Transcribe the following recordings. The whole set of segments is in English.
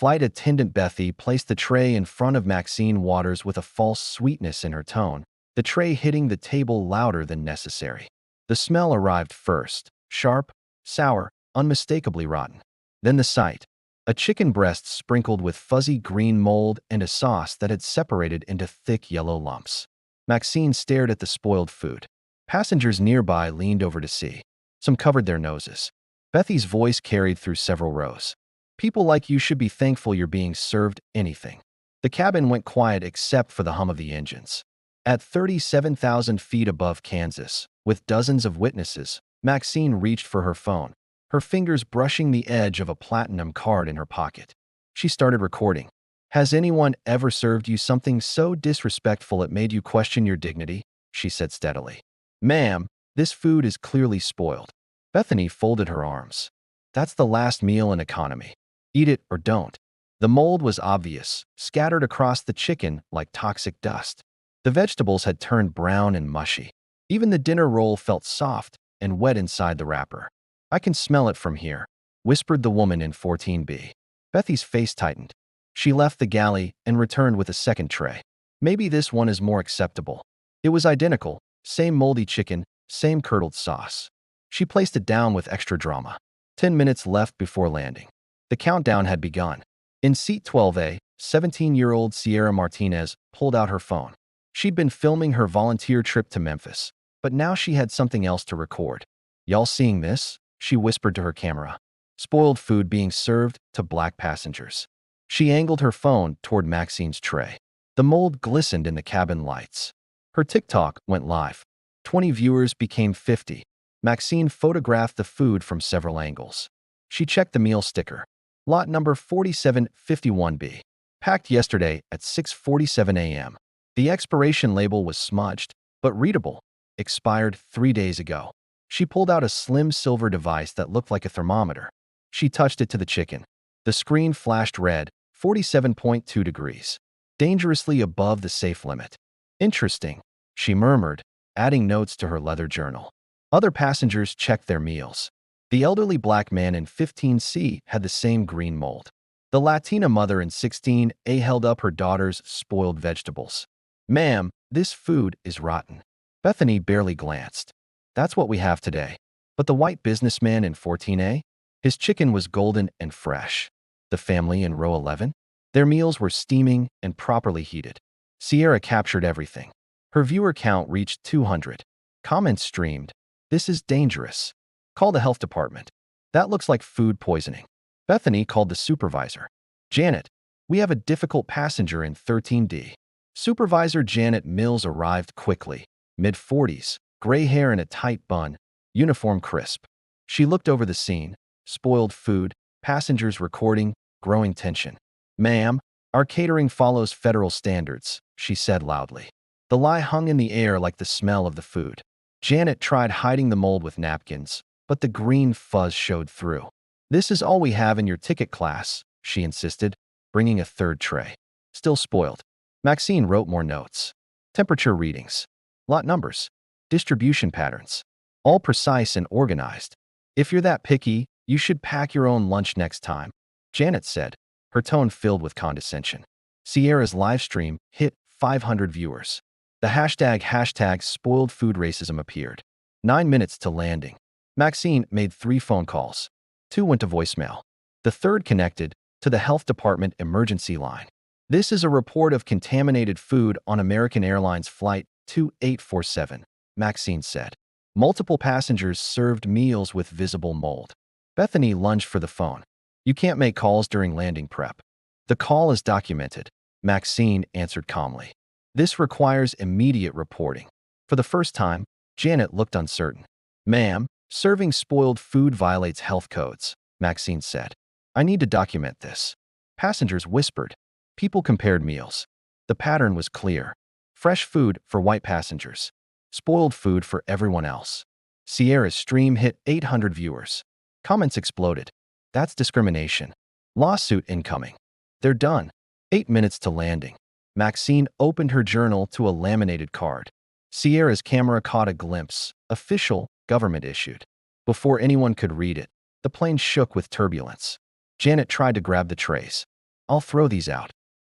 Flight attendant Bethy placed the tray in front of Maxine Waters with a false sweetness in her tone, the tray hitting the table louder than necessary. The smell arrived first, sharp, sour, unmistakably rotten. Then the sight. A chicken breast sprinkled with fuzzy green mold and a sauce that had separated into thick yellow lumps. Maxine stared at the spoiled food. Passengers nearby leaned over to see. Some covered their noses. Bethy's voice carried through several rows. People like you should be thankful you're being served anything. The cabin went quiet except for the hum of the engines. At 37,000 feet above Kansas, with dozens of witnesses, Maxine reached for her phone, her fingers brushing the edge of a platinum card in her pocket. She started recording. Has anyone ever served you something so disrespectful it made you question your dignity? She said steadily. Ma'am, this food is clearly spoiled. Bethany folded her arms. That's the last meal in economy. Eat it or don't. The mold was obvious, scattered across the chicken like toxic dust. The vegetables had turned brown and mushy. Even the dinner roll felt soft and wet inside the wrapper. I can smell it from here, whispered the woman in 14B. Bethy's face tightened. She left the galley and returned with a second tray. Maybe this one is more acceptable. It was identical, same moldy chicken, same curdled sauce. She placed it down with extra drama. 10 minutes left before landing. The countdown had begun. In seat 12A, 17-year-old Sierra Martinez pulled out her phone. She'd been filming her volunteer trip to Memphis, but now she had something else to record. Y'all seeing this? She whispered to her camera. Spoiled food being served to black passengers. She angled her phone toward Maxine's tray. The mold glistened in the cabin lights. Her TikTok went live. 20 viewers became 50. Maxine photographed the food from several angles. She checked the meal sticker. Lot number 4751B. Packed yesterday at 6:47 a.m. The expiration label was smudged, but readable. Expired 3 days ago. She pulled out a slim silver device that looked like a thermometer. She touched it to the chicken. The screen flashed red, 47.2 degrees. Dangerously above the safe limit. Interesting, she murmured, adding notes to her leather journal. Other passengers checked their meals. The elderly black man in 15C had the same green mold. The Latina mother in 16A held up her daughter's spoiled vegetables. Ma'am, this food is rotten. Bethany barely glanced. That's what we have today. But the white businessman in 14A? His chicken was golden and fresh. The family in row 11? Their meals were steaming and properly heated. Sierra captured everything. Her viewer count reached 200. Comments streamed. This is dangerous. Call the health department. That looks like food poisoning. Bethany called the supervisor. Janet, we have a difficult passenger in 13D. Supervisor Janet Mills arrived quickly. Mid-40s, gray hair in a tight bun, uniform crisp. She looked over the scene. Spoiled food, passengers recording, growing tension. Ma'am, our catering follows federal standards, she said loudly. The lie hung in the air like the smell of the food. Janet tried hiding the mold with napkins, but the green fuzz showed through. This is all we have in your ticket class, she insisted, bringing a third tray. Still spoiled. Maxine wrote more notes. Temperature readings. Lot numbers. Distribution patterns. All precise and organized. If you're that picky, you should pack your own lunch next time, Janet said, her tone filled with condescension. Sierra's live stream hit 500 viewers. The hashtag spoiled food racism appeared. 9 minutes to landing. Maxine made 3 phone calls. 2 went to voicemail. The third connected to the health department emergency line. This is a report of contaminated food on American Airlines Flight 2847, Maxine said. Multiple passengers served meals with visible mold. Bethany lunged for the phone. You can't make calls during landing prep. The call is documented, Maxine answered calmly. This requires immediate reporting. For the first time, Janet looked uncertain. Ma'am, serving spoiled food violates health codes, Maxine said. I need to document this. Passengers whispered. People compared meals. The pattern was clear. Fresh food for white passengers. Spoiled food for everyone else. Sierra's stream hit 800 viewers. Comments exploded. That's discrimination. Lawsuit incoming. They're done. 8 minutes to landing. Maxine opened her journal to a laminated card. Sierra's camera caught a glimpse. Official, government issued. Before anyone could read it, the plane shook with turbulence. Janet tried to grab the trays. I'll throw these out.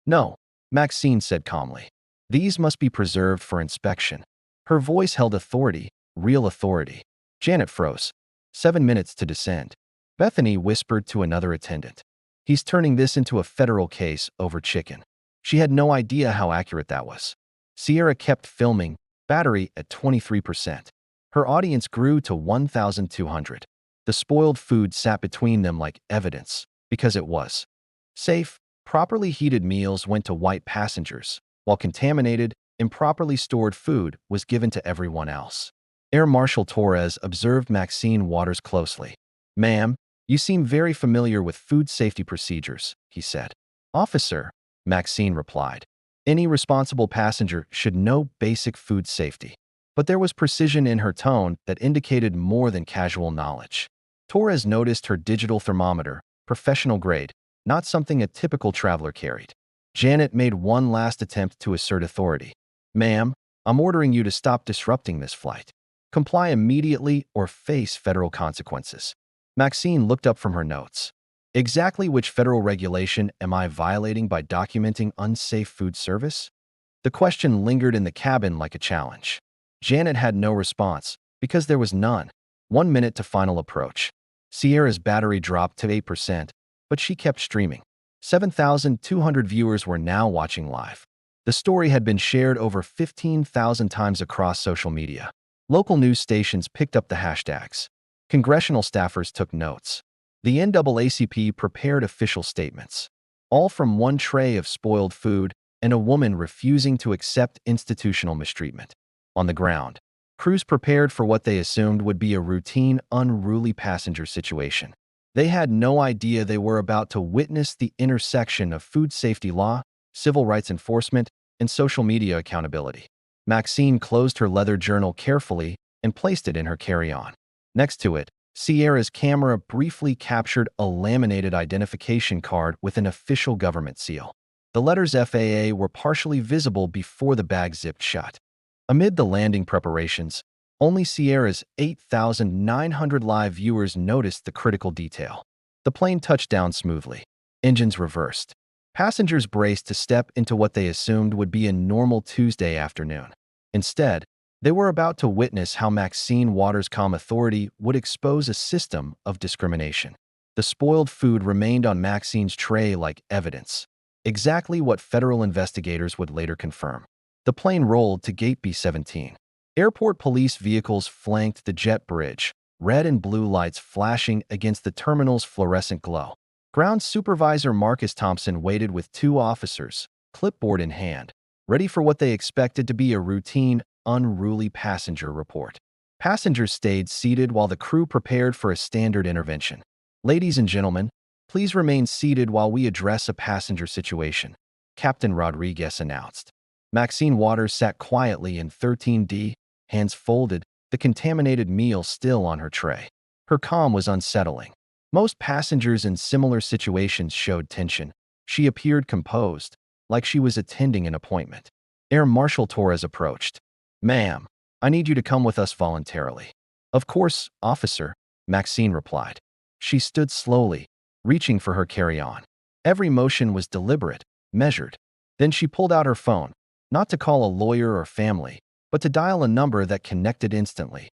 No, Maxine said calmly. These must be preserved for inspection. Her voice held authority, real authority. Janet froze. 7 minutes to descend. Bethany whispered to another attendant. He's turning this into a federal case over chicken. She had no idea how accurate that was. Sierra kept filming, battery at 23%. Her audience grew to 1,200. The spoiled food sat between them like evidence, because it was. Safe, properly heated meals went to white passengers, while contaminated, improperly stored food was given to everyone else. Air Marshal Torres observed Maxine Waters closely. "Ma'am, you seem very familiar with food safety procedures," he said. "Officer," Maxine replied. "Any responsible passenger should know basic food safety." But there was precision in her tone that indicated more than casual knowledge. Torres noticed her digital thermometer, professional grade, not something a typical traveler carried. Janet made one last attempt to assert authority. "Ma'am, I'm ordering you to stop disrupting this flight. Comply immediately or face federal consequences." Maxine looked up from her notes. "Exactly which federal regulation am I violating by documenting unsafe food service?" The question lingered in the cabin like a challenge. Janet had no response, because there was none. 1 minute to final approach. Sierra's battery dropped to 8%, but she kept streaming. 7,200 viewers were now watching live. The story had been shared over 15,000 times across social media. Local news stations picked up the hashtags. Congressional staffers took notes. The NAACP prepared official statements. All from one tray of spoiled food and a woman refusing to accept institutional mistreatment. On the ground, crews prepared for what they assumed would be a routine, unruly passenger situation. They had no idea they were about to witness the intersection of food safety law, civil rights enforcement, and social media accountability. Maxine closed her leather journal carefully and placed it in her carry-on. Next to it, Sierra's camera briefly captured a laminated identification card with an official government seal. The letters FAA were partially visible before the bag zipped shut. Amid the landing preparations, only Sierra's 8,900 live viewers noticed the critical detail. The plane touched down smoothly. Engines reversed. Passengers braced to step into what they assumed would be a normal Tuesday afternoon. Instead, they were about to witness how Maxine Waters' calm authority would expose a system of discrimination. The spoiled food remained on Maxine's tray like evidence, exactly what federal investigators would later confirm. The plane rolled to Gate B-17. Airport police vehicles flanked the jet bridge, red and blue lights flashing against the terminal's fluorescent glow. Ground Supervisor Marcus Thompson waited with 2 officers, clipboard in hand, ready for what they expected to be a routine, unruly passenger report. Passengers stayed seated while the crew prepared for a standard intervention. "Ladies and gentlemen, please remain seated while we address a passenger situation," Captain Rodriguez announced. Maxine Waters sat quietly in 13D, hands folded, the contaminated meal still on her tray. Her calm was unsettling. Most passengers in similar situations showed tension. She appeared composed, like she was attending an appointment. Air Marshal Torres approached. "Ma'am, I need you to come with us voluntarily." "Of course, officer," Maxine replied. She stood slowly, reaching for her carry-on. Every motion was deliberate, measured. Then she pulled out her phone, not to call a lawyer or family, but to dial a number that connected instantly.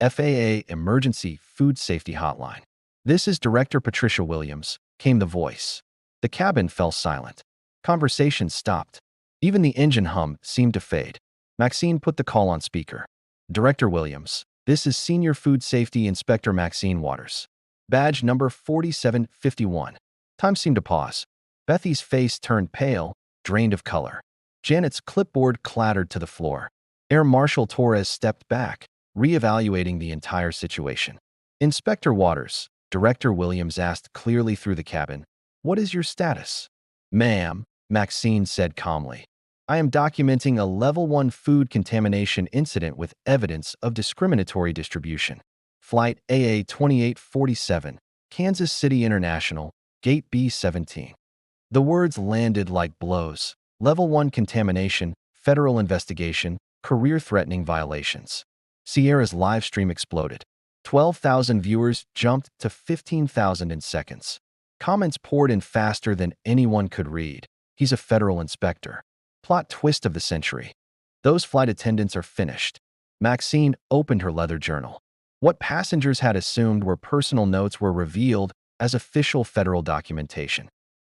"FAA Emergency Food Safety Hotline. This is Director Patricia Williams," came the voice. The cabin fell silent. Conversation stopped. Even the engine hum seemed to fade. Maxine put the call on speaker. "Director Williams, this is Senior Food Safety Inspector Maxine Waters. Badge number 4751. Time seemed to pause. Bethy's face turned pale, drained of color. Janet's clipboard clattered to the floor. Air Marshal Torres stepped back, reevaluating the entire situation. "Inspector Waters," Director Williams asked clearly through the cabin, "what is your status?" "Ma'am," Maxine said calmly, "I am documenting a Level 1 food contamination incident with evidence of discriminatory distribution. Flight AA 2847, Kansas City International, Gate B-17. The words landed like blows. Level 1 contamination, federal investigation, career-threatening violations. Sierra's live stream exploded. 12,000 viewers jumped to 15,000 in seconds. Comments poured in faster than anyone could read. He's a federal inspector. Plot twist of the century. Those flight attendants are finished. Maxine opened her leather journal. What passengers had assumed were personal notes were revealed as official federal documentation.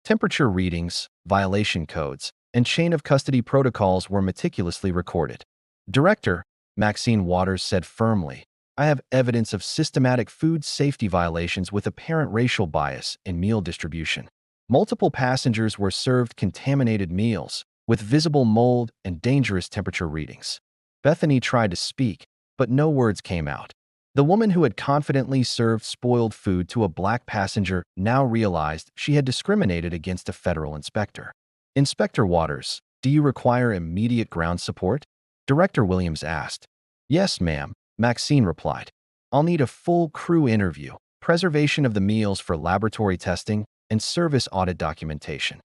Temperature readings, violation codes, and chain of custody protocols were meticulously recorded. Director, Maxine Waters said firmly, I have evidence of systematic food safety violations with apparent racial bias in meal distribution. Multiple passengers were served contaminated meals with visible mold and dangerous temperature readings. Bethany tried to speak, but no words came out. The woman who had confidently served spoiled food to a black passenger now realized she had discriminated against a federal inspector. Inspector Waters, do you require immediate ground support? Director Williams asked. Yes, ma'am, Maxine replied. I'll need a full crew interview, preservation of the meals for laboratory testing, and service audit documentation.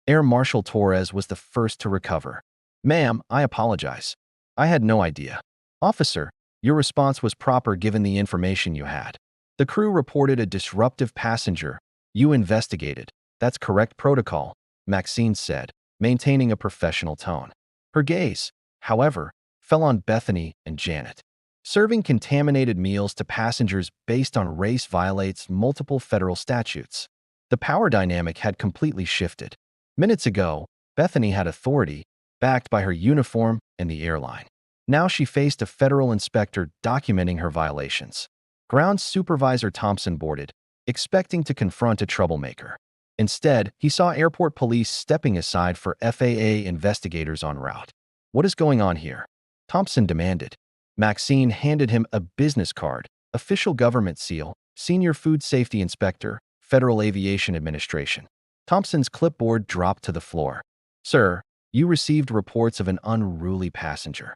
Air Marshal Torres was the first to recover. Ma'am, I apologize. I had no idea. Officer, your response was proper given the information you had. The crew reported a disruptive passenger. You investigated. That's correct protocol, Maxine said, maintaining a professional tone. Her gaze, however, fell on Bethany and Janet. Serving contaminated meals to passengers based on race violates multiple federal statutes. The power dynamic had completely shifted. Minutes ago, Bethany had authority, backed by her uniform and the airline. Now she faced a federal inspector documenting her violations. Ground Supervisor Thompson boarded, expecting to confront a troublemaker. Instead, he saw airport police stepping aside for FAA investigators en route. What is going on here? Thompson demanded. Maxine handed him a business card, official government seal, Senior Food Safety Inspector, Federal Aviation Administration. Thompson's clipboard dropped to the floor. Sir, you received reports of an unruly passenger.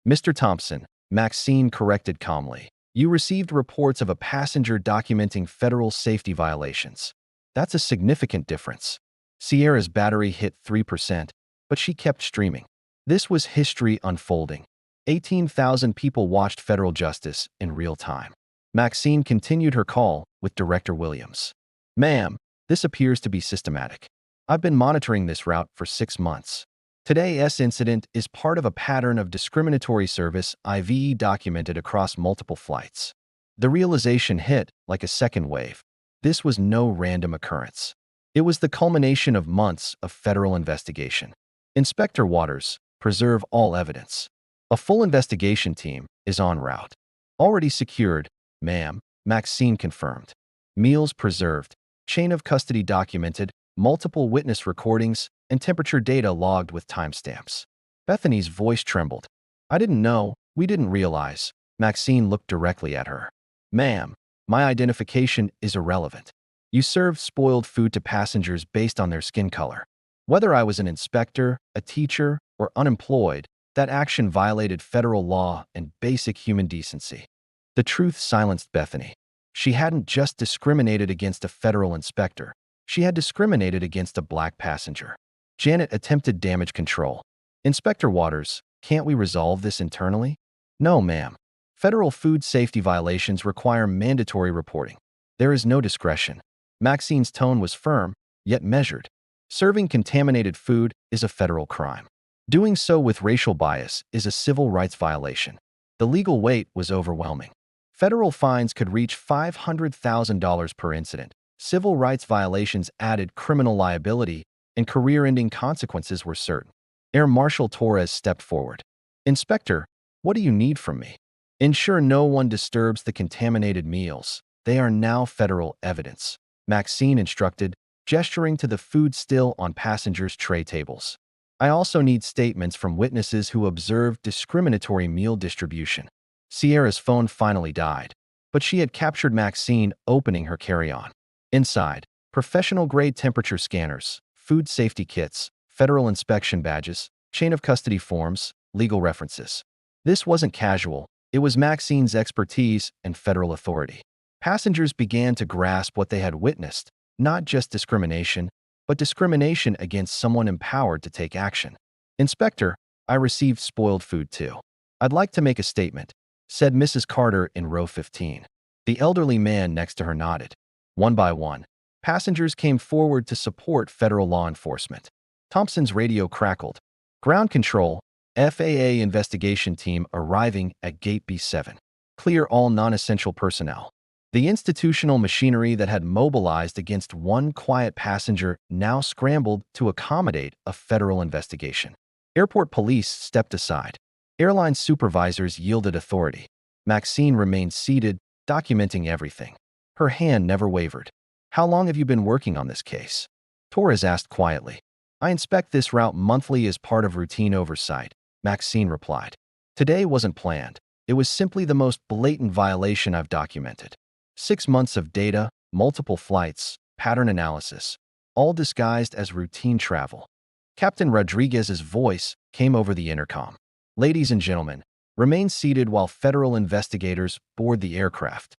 Mr. Thompson, Maxine corrected calmly. You received reports of a passenger documenting federal safety violations. That's a significant difference. Sierra's battery hit 3%, but she kept streaming. This was history unfolding. 18,000 people watched federal justice in real time. Maxine continued her call with Director Williams. Ma'am, this appears to be systematic. I've been monitoring this route for 6 months. Today's incident is part of a pattern of discriminatory service IVE documented across multiple flights. The realization hit like a second wave. This was no random occurrence. It was the culmination of months of federal investigation. Inspector Waters, preserve all evidence. A full investigation team is en route. Already secured, ma'am, Maxine confirmed. Meals preserved, chain of custody documented, multiple witness recordings, and temperature data logged with timestamps. Bethany's voice trembled. I didn't know, we didn't realize. Maxine looked directly at her. Ma'am, my identification is irrelevant. You served spoiled food to passengers based on their skin color. Whether I was an inspector, a teacher, or unemployed, that action violated federal law and basic human decency. The truth silenced Bethany. She hadn't just discriminated against a federal inspector. She had discriminated against a black passenger. Janet attempted damage control. Inspector Waters, can't we resolve this internally? No, ma'am. Federal food safety violations require mandatory reporting. There is no discretion. Maxine's tone was firm, yet measured. Serving contaminated food is a federal crime. Doing so with racial bias is a civil rights violation. The legal weight was overwhelming. Federal fines could reach $500,000 per incident. Civil rights violations added criminal liability, and career-ending consequences were certain. Air Marshal Torres stepped forward. Inspector, what do you need from me? Ensure no one disturbs the contaminated meals. They are now federal evidence, Maxine instructed, gesturing to the food still on passengers' tray tables. I also need statements from witnesses who observed discriminatory meal distribution. Sierra's phone finally died, but she had captured Maxine opening her carry-on. Inside, professional-grade temperature scanners, food safety kits, federal inspection badges, chain of custody forms, legal references. This wasn't casual. It was Maxine's expertise and federal authority. Passengers began to grasp what they had witnessed, not just discrimination, but discrimination against someone empowered to take action. Inspector, I received spoiled food too. I'd like to make a statement, said Mrs. Carter in row 15. The elderly man next to her nodded. One by one, Passengers came forward to support federal law enforcement. Thompson's radio crackled. Ground control, FAA investigation team arriving at Gate B7. Clear all non-essential personnel. The institutional machinery that had mobilized against one quiet passenger now scrambled to accommodate a federal investigation. Airport police stepped aside. Airline supervisors yielded authority. Maxine remained seated, documenting everything. Her hand never wavered. "How long have you been working on this case?" Torres asked quietly. "I inspect this route monthly as part of routine oversight," Maxine replied. "Today wasn't planned. It was simply the most blatant violation I've documented. 6 months of data, multiple flights, pattern analysis, all disguised as routine travel." Captain Rodriguez's voice came over the intercom. "Ladies and gentlemen, remain seated while federal investigators board the aircraft."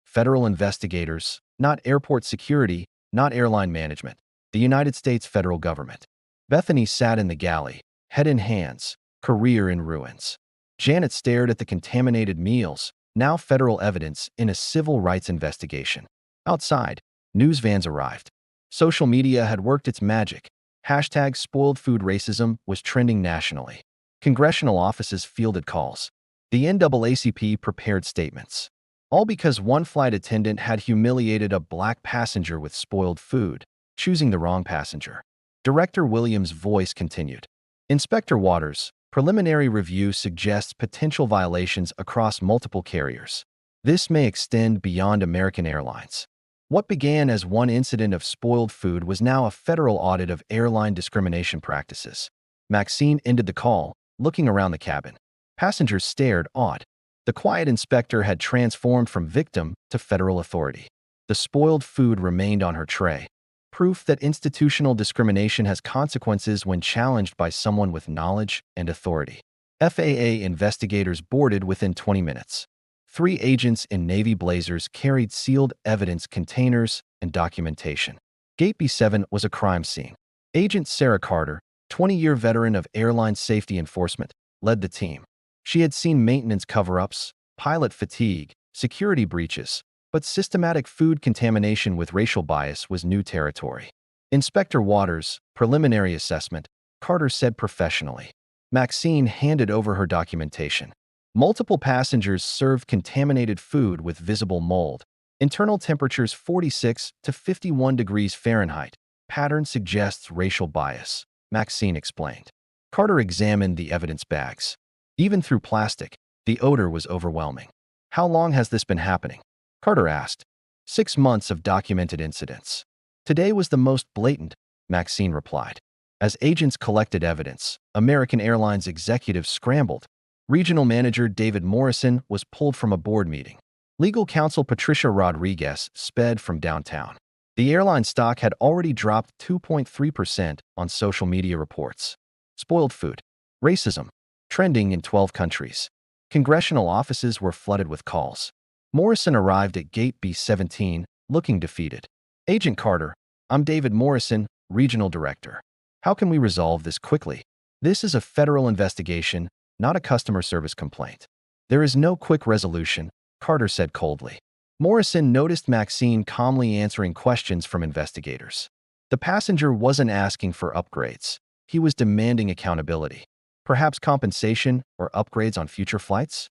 Federal investigators, not airport security, not airline management, the United States federal government. Bethany sat in the galley, head in hands, career in ruins. Janet stared at the contaminated meals, now federal evidence in a civil rights investigation. Outside, news vans arrived. Social media had worked its magic. Hashtag spoiled food racism was trending nationally. Congressional offices fielded calls. The NAACP prepared statements. All because one flight attendant had humiliated a black passenger with spoiled food, choosing the wrong passenger. Director Williams' voice continued. "Inspector Waters, preliminary review suggests potential violations across multiple carriers. This may extend beyond American Airlines." What began as one incident of spoiled food was now a federal audit of airline discrimination practices. Maxine ended the call, looking around the cabin. Passengers stared, awed. The quiet inspector had transformed from victim to federal authority. The spoiled food remained on her tray. Proof that institutional discrimination has consequences when challenged by someone with knowledge and authority. FAA investigators boarded within 20 minutes. 3 agents in Navy blazers carried sealed evidence containers and documentation. Gate B7 was a crime scene. Agent Sarah Carter, 20-year veteran of airline safety enforcement, led the team. She had seen maintenance cover-ups, pilot fatigue, security breaches, but systematic food contamination with racial bias was new territory. "Inspector Waters, preliminary assessment," Carter said professionally. Maxine handed over her documentation. Multiple passengers served contaminated food with visible mold. Internal temperatures 46 to 51 degrees Fahrenheit. Pattern suggests racial bias, Maxine explained. Carter examined the evidence bags. Even through plastic, the odor was overwhelming. "How long has this been happening?" Carter asked. 6 months of documented incidents. "Today was the most blatant," Maxine replied. As agents collected evidence, American Airlines executives scrambled. Regional manager David Morrison was pulled from a board meeting. Legal counsel Patricia Rodriguez sped from downtown. The airline stock had already dropped 2.3% on social media reports. Spoiled food. Racism. Trending in 12 countries. Congressional offices were flooded with calls. Morrison arrived at Gate B17, looking defeated. "Agent Carter, I'm David Morrison, Regional Director. How can we resolve this quickly? This is a federal investigation, not a customer service complaint." "There is no quick resolution," Carter said coldly. Morrison noticed Maxine calmly answering questions from investigators. The passenger wasn't asking for upgrades. He was demanding accountability. Perhaps compensation or upgrades on future flights?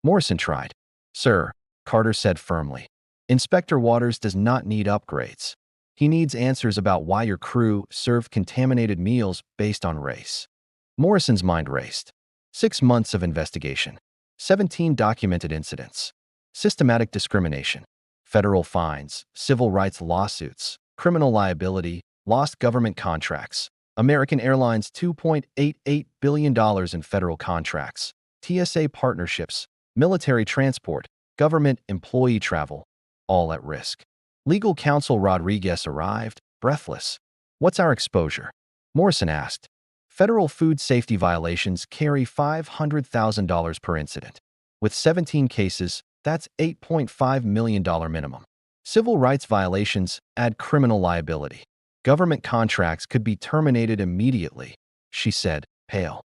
Morrison tried. "Sir," Carter said firmly, "Inspector Waters does not need upgrades. He needs answers about why your crew served contaminated meals based on race." Morrison's mind raced. 6 months of investigation. 17 documented incidents. Systematic discrimination. Federal fines, civil rights lawsuits, criminal liability, lost government contracts. American Airlines $2.88 billion in federal contracts, TSA partnerships, military transport, government employee travel, all at risk. Legal counsel Rodriguez arrived, breathless. "What's our exposure?" Morrison asked. "Federal food safety violations carry $500,000 per incident. With 17 cases, that's $8.5 million minimum. Civil rights violations add criminal liability. Government contracts could be terminated immediately," she said, pale.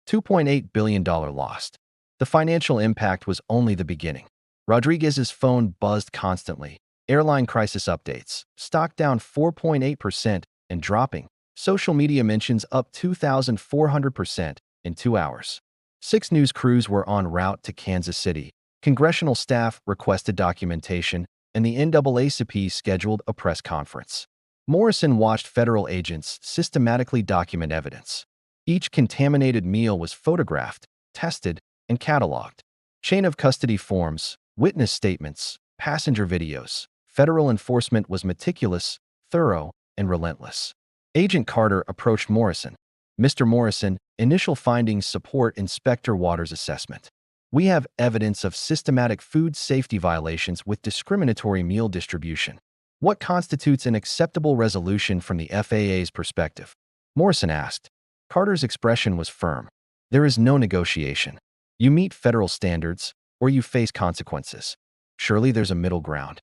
$2.8 billion lost. The financial impact was only the beginning. Rodriguez's phone buzzed constantly. Airline crisis updates. Stock down 4.8% and dropping. Social media mentions up 2,400% in 2 hours. 6 news crews were en route to Kansas City. Congressional staff requested documentation, and the NAACP scheduled a press conference. Morrison watched federal agents systematically document evidence. Each contaminated meal was photographed, tested, and cataloged. Chain of custody forms, witness statements, passenger videos. Federal enforcement was meticulous, thorough, and relentless. Agent Carter approached Morrison. Mr. Morrison, initial findings support Inspector Waters' assessment. We have evidence of systematic food safety violations with discriminatory meal distribution. What constitutes an acceptable resolution from the FAA's perspective? Morrison asked. Carter's expression was firm. There is no negotiation. You meet federal standards, or you face consequences. Surely there's a middle ground.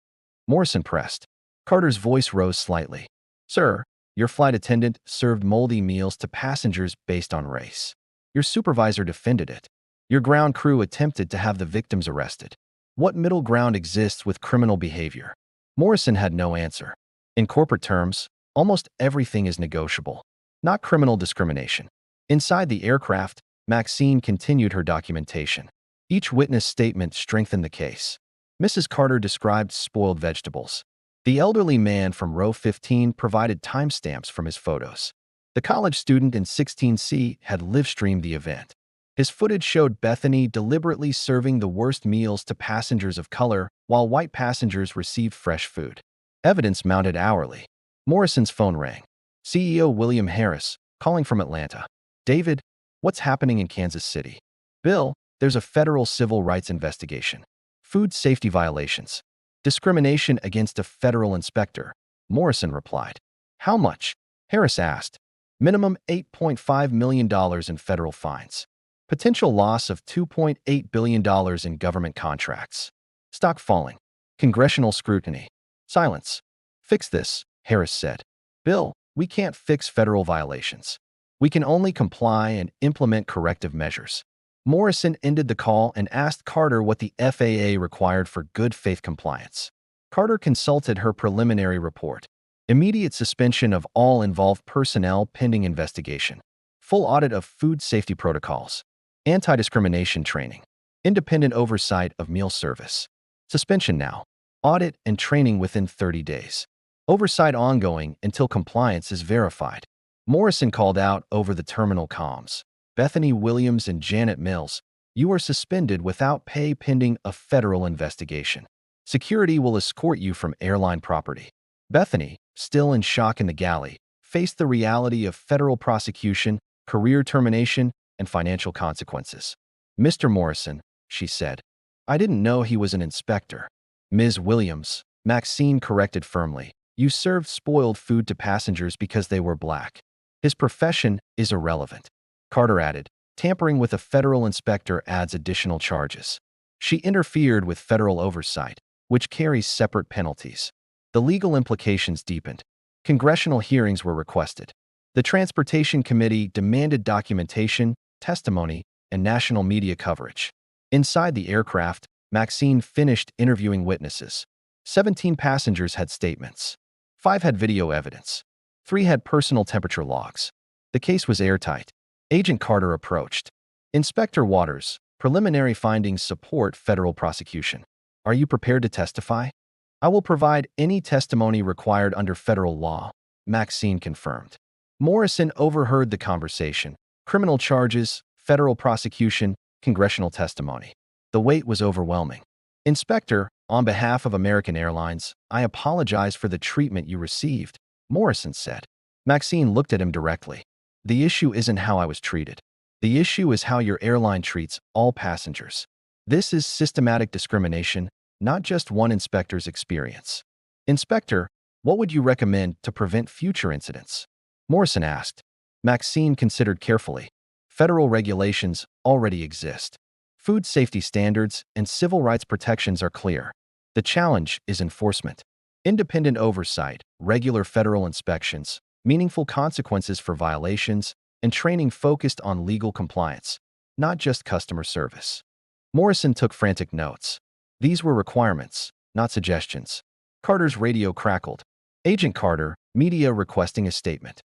Morrison pressed. Carter's voice rose slightly. Sir, your flight attendant served moldy meals to passengers based on race. Your supervisor defended it. Your ground crew attempted to have the victims arrested. What middle ground exists with criminal behavior? Morrison had no answer. In corporate terms, almost everything is negotiable, not criminal discrimination. Inside the aircraft, Maxine continued her documentation. Each witness statement strengthened the case. Mrs. Carter described spoiled vegetables. The elderly man from row 15 provided timestamps from his photos. The college student in 16C had live-streamed the event. His footage showed Bethany deliberately serving the worst meals to passengers of color while white passengers received fresh food. Evidence mounted hourly. Morrison's phone rang. CEO William Harris, calling from Atlanta. David, what's happening in Kansas City? Bill, there's a federal civil rights investigation. Food safety violations. Discrimination against a federal inspector. Morrison replied. How much? Harris asked. Minimum $8.5 million in federal fines. Potential loss of $2.8 billion in government contracts. Stock falling. Congressional scrutiny. Silence. Fix this, Harris said. Bill, we can't fix federal violations. We can only comply and implement corrective measures. Morrison ended the call and asked Carter what the FAA required for good faith compliance. Carter consulted her preliminary report. Immediate suspension of all involved personnel pending investigation. Full audit of food safety protocols. Anti-discrimination training. Independent oversight of meal service. Suspension now. Audit and training within 30 days. Oversight ongoing until compliance is verified. Morrison called out over the terminal comms. Bethany Williams and Janet Mills, you are suspended without pay pending a federal investigation. Security will escort you from airline property. Bethany, still in shock in the galley, faced the reality of federal prosecution, career termination, and financial consequences. Mr. Morrison, she said, I didn't know he was an inspector. Ms. Williams, Maxine corrected firmly, you served spoiled food to passengers because they were black. His profession is irrelevant. Carter added, tampering with a federal inspector adds additional charges. She interfered with federal oversight, which carries separate penalties. The legal implications deepened. Congressional hearings were requested. The Transportation Committee demanded documentation, testimony, and national media coverage. Inside the aircraft, Maxine finished interviewing witnesses. 17 passengers had statements. 5 had video evidence. 3 had personal temperature logs. The case was airtight. Agent Carter approached. Inspector Waters, preliminary findings support federal prosecution. Are you prepared to testify? I will provide any testimony required under federal law, Maxine confirmed. Morrison overheard the conversation. Criminal charges, federal prosecution, congressional testimony. The weight was overwhelming. Inspector, on behalf of American Airlines, I apologize for the treatment you received, Morrison said. Maxine looked at him directly. The issue isn't how I was treated. The issue is how your airline treats all passengers. This is systematic discrimination, not just one inspector's experience. Inspector, what would you recommend to prevent future incidents? Morrison asked. Maxine considered carefully. Federal regulations already exist. Food safety standards and civil rights protections are clear. The challenge is enforcement. Independent oversight, regular federal inspections, meaningful consequences for violations, and training focused on legal compliance, not just customer service. Morrison took frantic notes. These were requirements, not suggestions. Carter's radio crackled. Agent Carter, media requesting a statement.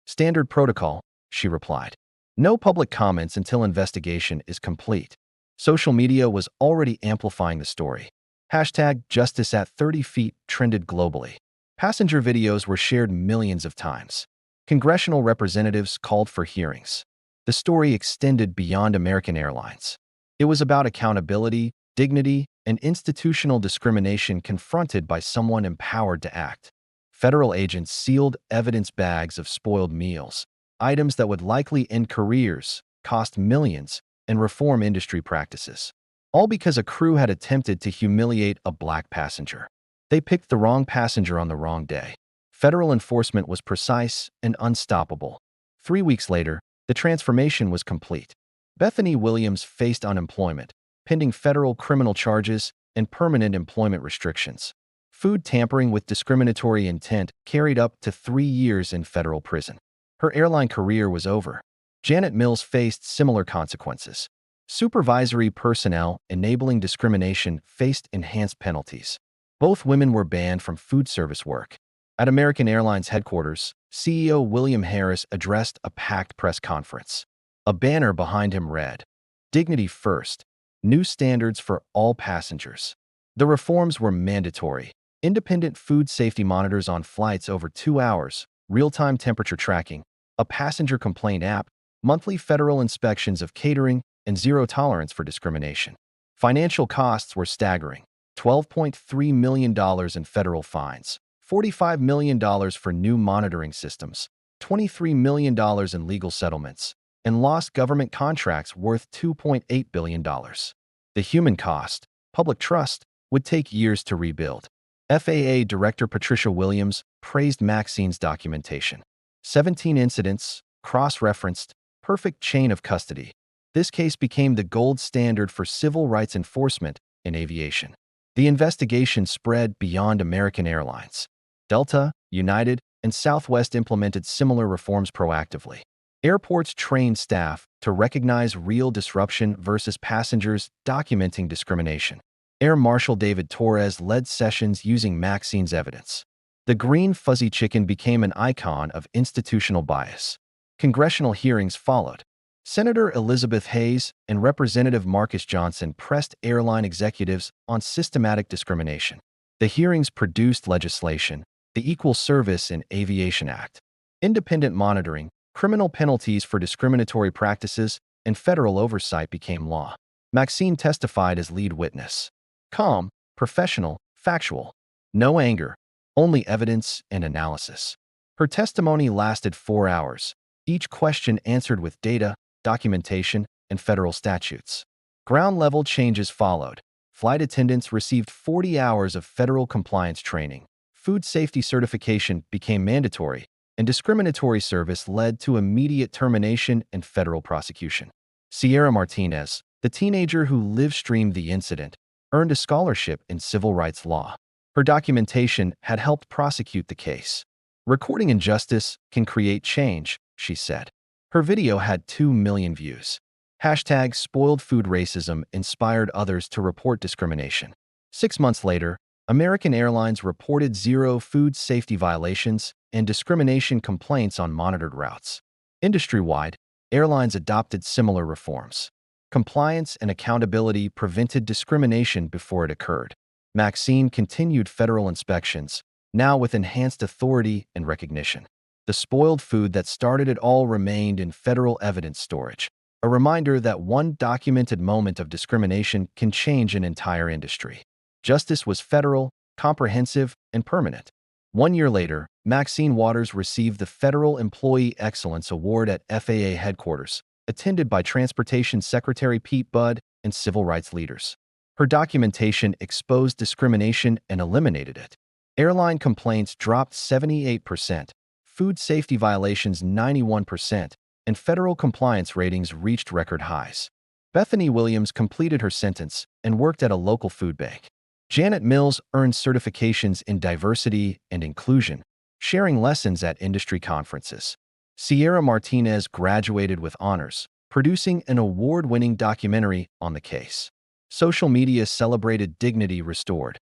Standard protocol, she replied. No public comments until investigation is complete. Social media was already amplifying the story. Hashtag justice at 30 feet trended globally. Passenger videos were shared millions of times. Congressional representatives called for hearings. The story extended beyond American Airlines. It was about accountability, dignity, and institutional discrimination confronted by someone empowered to act. Federal agents sealed evidence bags of spoiled meals, items that would likely end careers, cost millions, and reform industry practices. All because a crew had attempted to humiliate a black passenger. They picked the wrong passenger on the wrong day. Federal enforcement was precise and unstoppable. 3 weeks later, the transformation was complete. Bethany Williams faced unemployment, pending federal criminal charges and permanent employment restrictions. Food tampering with discriminatory intent carried up to 3 years in federal prison. Her airline career was over. Janet Mills faced similar consequences. Supervisory personnel enabling discrimination faced enhanced penalties. Both women were banned from food service work. At American Airlines headquarters, CEO William Harris addressed a packed press conference. A banner behind him read, "Dignity first, new standards for all passengers." The reforms were mandatory. Independent food safety monitors on flights over 2 hours, real-time temperature tracking, a passenger complaint app, monthly federal inspections of catering, and zero tolerance for discrimination. Financial costs were staggering. $12.3 million in federal fines, $45 million for new monitoring systems, $23 million in legal settlements, and lost government contracts worth $2.8 billion. The human cost, public trust, would take years to rebuild. FAA Director Patricia Williams praised Maxine's documentation. 17 incidents, cross-referenced, perfect chain of custody. This case became the gold standard for civil rights enforcement in aviation. The investigation spread beyond American Airlines. Delta, United, and Southwest implemented similar reforms proactively. Airports trained staff to recognize real disruption versus passengers documenting discrimination. Air Marshal David Torres led sessions using Maxine's evidence. The green fuzzy chicken became an icon of institutional bias. Congressional hearings followed. Senator Elizabeth Hayes and Representative Marcus Johnson pressed airline executives on systematic discrimination. The hearings produced legislation, the Equal Service in Aviation Act, independent monitoring, criminal penalties for discriminatory practices, and federal oversight became law. Maxine testified as lead witness. Calm, professional, factual. No anger, only evidence and analysis. Her testimony lasted 4 hours, each question answered with data, documentation, and federal statutes. Ground-level changes followed. Flight attendants received 40 hours of federal compliance training. Food safety certification became mandatory, and discriminatory service led to immediate termination and federal prosecution. Sierra Martinez, the teenager who live-streamed the incident, earned a scholarship in civil rights law. Her documentation had helped prosecute the case. "Recording injustice can create change," she said. Her video had 2 million views. Hashtag spoiled food racism inspired others to report discrimination. 6 months later, American Airlines reported 0 food safety violations and discrimination complaints on monitored routes. Industry-wide, airlines adopted similar reforms. Compliance and accountability prevented discrimination before it occurred. Maxine continued federal inspections, now with enhanced authority and recognition. The spoiled food that started it all remained in federal evidence storage, a reminder that one documented moment of discrimination can change an entire industry. Justice was federal, comprehensive, and permanent. 1 year later, Maxine Waters received the Federal Employee Excellence Award at FAA headquarters, attended by Transportation Secretary Pete Budd and civil rights leaders. Her documentation exposed discrimination and eliminated it. Airline complaints dropped 78%, food safety violations 91%, and federal compliance ratings reached record highs. Bethany Williams completed her sentence and worked at a local food bank. Janet Mills earned certifications in diversity and inclusion, sharing lessons at industry conferences. Sierra Martinez graduated with honors, producing an award-winning documentary on the case. Social media celebrated dignity restored.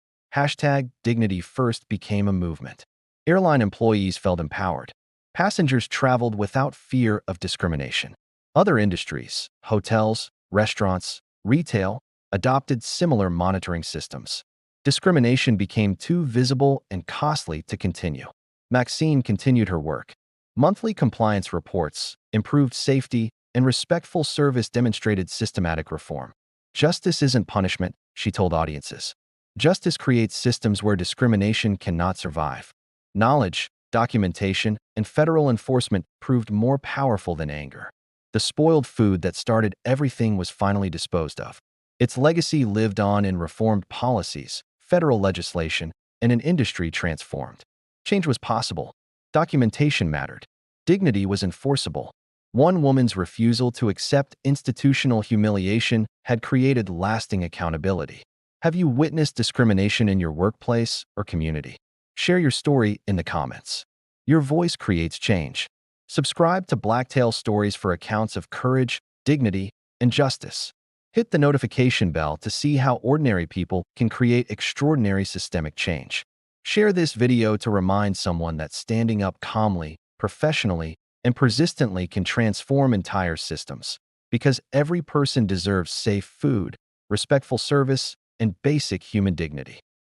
#Dignity First became a movement. Airline employees felt empowered. Passengers traveled without fear of discrimination. Other industries, hotels, restaurants, retail, adopted similar monitoring systems. Discrimination became too visible and costly to continue. Maxine continued her work. Monthly compliance reports, improved safety, and respectful service demonstrated systematic reform. Justice isn't punishment, she told audiences. Justice creates systems where discrimination cannot survive. Knowledge, documentation, and federal enforcement proved more powerful than anger. The spoiled food that started everything was finally disposed of. Its legacy lived on in reformed policies, federal legislation, and an industry transformed. Change was possible. Documentation mattered. Dignity was enforceable. One woman's refusal to accept institutional humiliation had created lasting accountability. Have you witnessed discrimination in your workplace or community? Share your story in the comments. Your voice creates change. Subscribe to Blacktail Stories for accounts of courage, dignity, and justice. Hit the notification bell to see how ordinary people can create extraordinary systemic change. Share this video to remind someone that standing up calmly, professionally, and persistently can transform entire systems. Because every person deserves safe food, respectful service, and basic human dignity.